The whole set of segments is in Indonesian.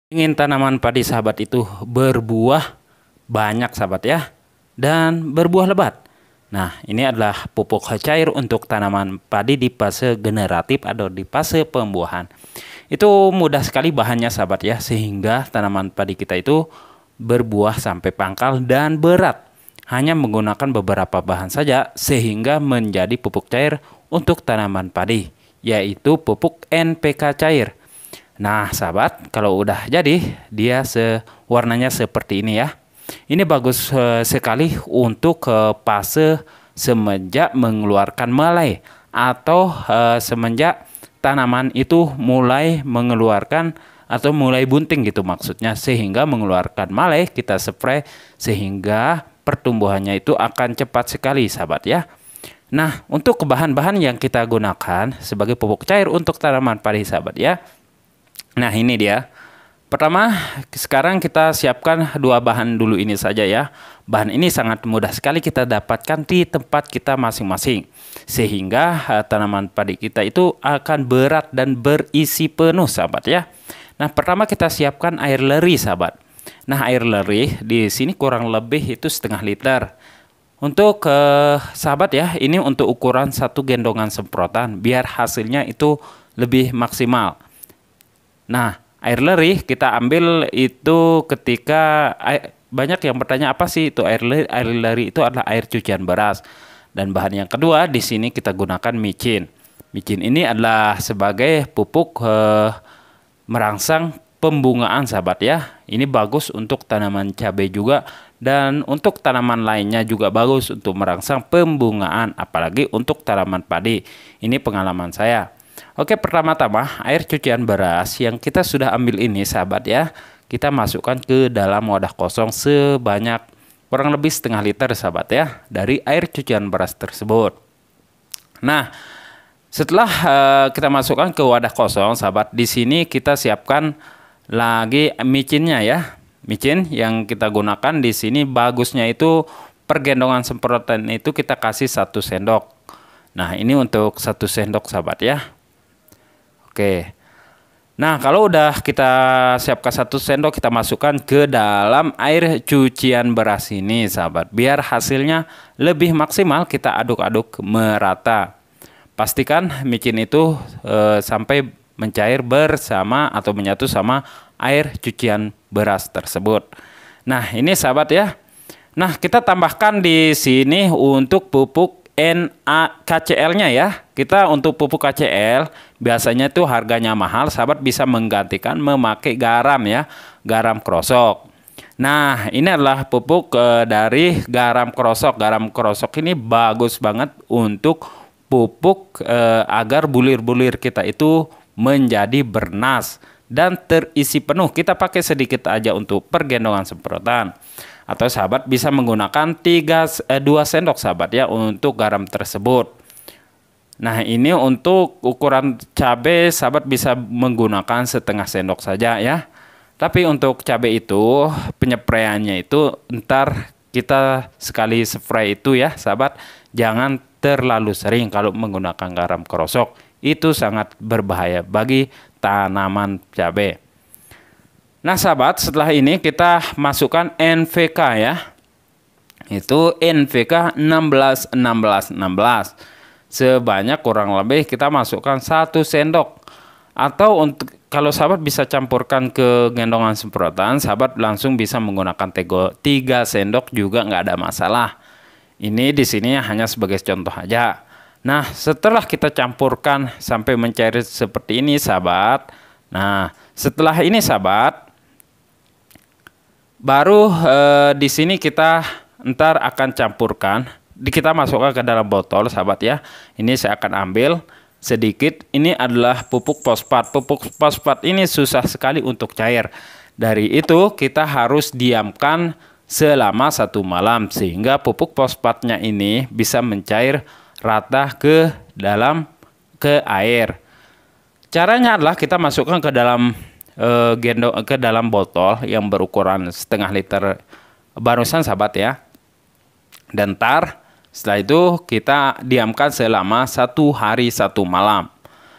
Ingin tanaman padi sahabat itu berbuah banyak sahabat ya, dan berbuah lebat. Nah, ini adalah pupuk cair untuk tanaman padi di fase generatif atau di fase pembuahan. Itu mudah sekali bahannya sahabat ya, sehingga tanaman padi kita itu berbuah sampai pangkal dan berat. Hanya menggunakan beberapa bahan saja sehingga menjadi pupuk cair untuk tanaman padi, yaitu pupuk NPK cair. Nah, sahabat, kalau udah jadi, dia warnanya seperti ini ya. Ini bagus sekali untuk fase semenjak mengeluarkan melai atau semenjak tanaman itu mulai mengeluarkan atau mulai bunting gitu maksudnya, sehingga mengeluarkan melai kita spray sehingga pertumbuhannya itu akan cepat sekali sahabat ya. Nah, untuk bahan-bahan yang kita gunakan sebagai pupuk cair untuk tanaman padi sahabat ya. Nah, ini dia. Pertama, sekarang kita siapkan dua bahan dulu ini saja ya. Bahan ini sangat mudah sekali kita dapatkan di tempat kita masing-masing. Sehingga tanaman padi kita itu akan berat dan berisi penuh sahabat ya. Nah, pertama kita siapkan air leri sahabat. Nah, air leri di sini kurang lebih itu setengah liter. Untuk sahabat ya, ini untuk ukuran satu gendongan semprotan biar hasilnya itu lebih maksimal. Nah, air leri kita ambil itu ketika banyak yang bertanya apa sih itu air leri? Air leri itu adalah air cucian beras. Dan bahan yang kedua di sini kita gunakan micin. Micin ini adalah sebagai pupuk merangsang pembungaan sahabat ya. Ini bagus untuk tanaman cabai juga dan untuk tanaman lainnya juga bagus untuk merangsang pembungaan, apalagi untuk tanaman padi. Ini pengalaman saya. Oke, pertama-tama air cucian beras yang kita sudah ambil ini sahabat ya, kita masukkan ke dalam wadah kosong sebanyak kurang lebih setengah liter sahabat ya dari air cucian beras tersebut. Nah, setelah kita masukkan ke wadah kosong sahabat, di sini kita siapkan lagi micinnya ya. Micin yang kita gunakan di sini bagusnya itu per gendongan semprotan itu kita kasih 1 sendok. Nah, ini untuk 1 sendok sahabat ya. Oke. Nah, kalau udah kita siapkan 1 sendok, kita masukkan ke dalam air cucian beras ini sahabat. Biar hasilnya lebih maksimal, kita aduk-aduk merata. Pastikan micin itu sampai mencair bersama atau menyatu sama air cucian beras tersebut. Nah, ini sahabat ya. Nah, kita tambahkan di sini untuk pupuk KCL-nya ya. Kita untuk pupuk KCL biasanya tuh harganya mahal, sahabat bisa menggantikan memakai garam ya, garam krosok. Nah, ini adalah pupuk dari garam krosok. Garam krosok ini bagus banget untuk pupuk agar bulir-bulir kita itu menjadi bernas dan terisi penuh. Kita pakai sedikit aja untuk pergendongan semprotan. Atau sahabat bisa menggunakan 2 sendok sahabat ya untuk garam tersebut. Nah, ini untuk ukuran cabai sahabat bisa menggunakan setengah sendok saja ya. Tapi untuk cabai itu penyepraiannya itu ntar kita sekali spray itu ya sahabat, jangan terlalu sering kalau menggunakan garam krosok. Itu sangat berbahaya bagi tanaman cabai. Nah sahabat, setelah ini kita masukkan NPK ya. Itu NPK 16 16 16. Sebanyak kurang lebih kita masukkan 1 sendok. Atau untuk kalau sahabat bisa campurkan ke gendongan semprotan, sahabat langsung bisa menggunakan 3 sendok juga nggak ada masalah. Ini di sini hanya sebagai contoh aja. Nah, setelah kita campurkan sampai mencair seperti ini sahabat. Nah, setelah ini sahabat, baru di sini kita ntar akan campurkan, kita masukkan ke dalam botol sahabat ya. Ini saya akan ambil sedikit. Ini adalah pupuk fosfat. Pupuk fosfat ini susah sekali untuk cair. Dari itu kita harus diamkan selama 1 malam sehingga pupuk fosfatnya ini bisa mencair rata ke air. Caranya adalah kita masukkan ke dalam ke dalam botol yang berukuran setengah liter barusan sahabat ya. Dan setelah itu kita diamkan selama 1 hari 1 malam.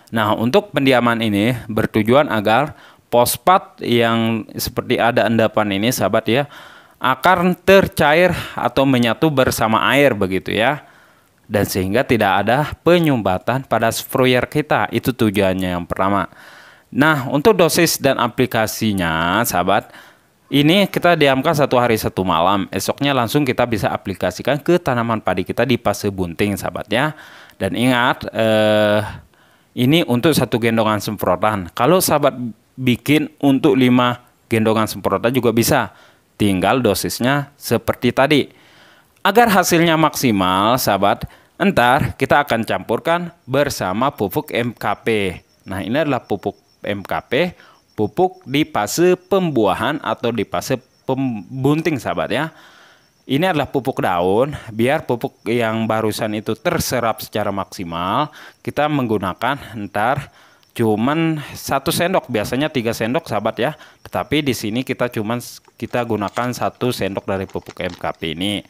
Nah, untuk pendiaman ini bertujuan agar fosfat yang seperti ada endapan ini sahabat ya akan tercair atau menyatu bersama air begitu ya. Dan sehingga tidak ada penyumbatan pada sproyer kita. Itu tujuannya yang pertama. Nah, untuk dosis dan aplikasinya sahabat, ini kita diamkan 1 hari 1 malam. Esoknya langsung kita bisa aplikasikan ke tanaman padi kita di fase bunting sahabat ya. Dan ingat, ini untuk 1 gendongan semprotan. Kalau sahabat bikin untuk 5 gendongan semprotan juga bisa. Tinggal dosisnya seperti tadi. Agar hasilnya maksimal sahabat, entar kita akan campurkan bersama pupuk MKP. Nah, ini adalah pupuk MKP, pupuk di fase pembuahan atau di fase pembunting sahabat ya. Ini adalah pupuk daun, biar pupuk yang barusan itu terserap secara maksimal, kita menggunakan entar cuman 1 sendok, biasanya 3 sendok sahabat ya. Tetapi di sini kita gunakan 1 sendok dari pupuk MKP ini.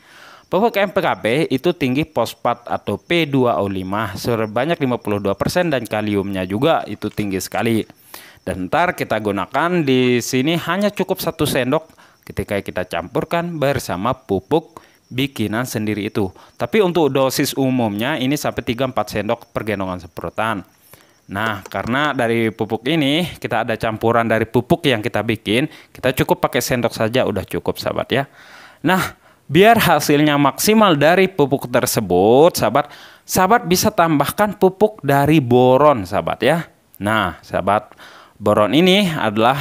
Pupuk MKP itu tinggi fosfat atau P2O5 sebanyak 52% dan kaliumnya juga itu tinggi sekali. Dan ntar kita gunakan di sini hanya cukup 1 sendok ketika kita campurkan bersama pupuk bikinan sendiri itu. Tapi untuk dosis umumnya ini sampai 3-4 sendok per gendongan semprotan. Nah, karena dari pupuk ini kita ada campuran dari pupuk yang kita bikin, kita cukup pakai sendok saja udah cukup sahabat ya. Nah, biar hasilnya maksimal dari pupuk tersebut, sahabat bisa tambahkan pupuk dari boron, sahabat ya. Nah, sahabat, boron ini adalah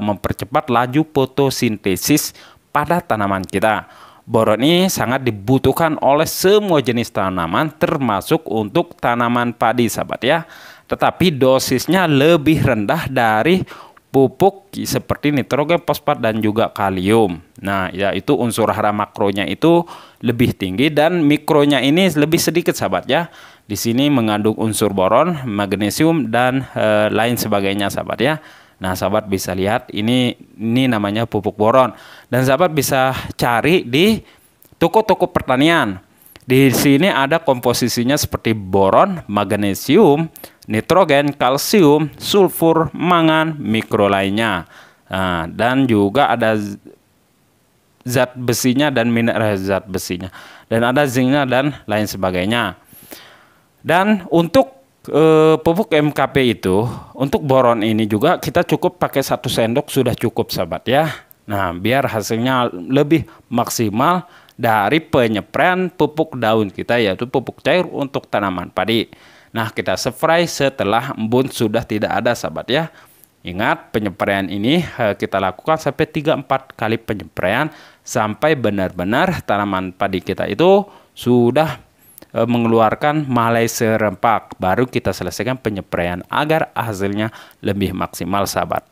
mempercepat laju fotosintesis pada tanaman kita. Boron ini sangat dibutuhkan oleh semua jenis tanaman, termasuk untuk tanaman padi, sahabat ya. Tetapi dosisnya lebih rendah dari pupuk seperti nitrogen, fosfat, dan juga kalium. Nah, yaitu unsur hara makronya itu lebih tinggi dan mikronya ini lebih sedikit sahabat ya. Di sini mengandung unsur boron, magnesium, dan lain sebagainya sahabat ya. Nah, sahabat bisa lihat ini namanya pupuk boron. Dan sahabat bisa cari di toko-toko pertanian. Di sini ada komposisinya seperti boron, magnesium, nitrogen, kalsium, sulfur, mangan, mikro lainnya. Nah, dan juga ada zat besinya dan mineral zat besinya. Dan ada zinknya dan lain sebagainya. Dan untuk pupuk MKP itu, untuk boron ini juga kita cukup pakai 1 sendok sudah cukup sahabat ya. Nah, biar hasilnya lebih maksimal dari penyepraian pupuk daun kita, yaitu pupuk cair untuk tanaman padi. Nah, kita spray setelah embun sudah tidak ada sahabat ya. Ingat, penyepraian ini kita lakukan sampai 3-4 kali penyepraian sampai benar-benar tanaman padi kita itu sudah mengeluarkan malai serempak. Baru kita selesaikan penyepraian agar hasilnya lebih maksimal sahabat.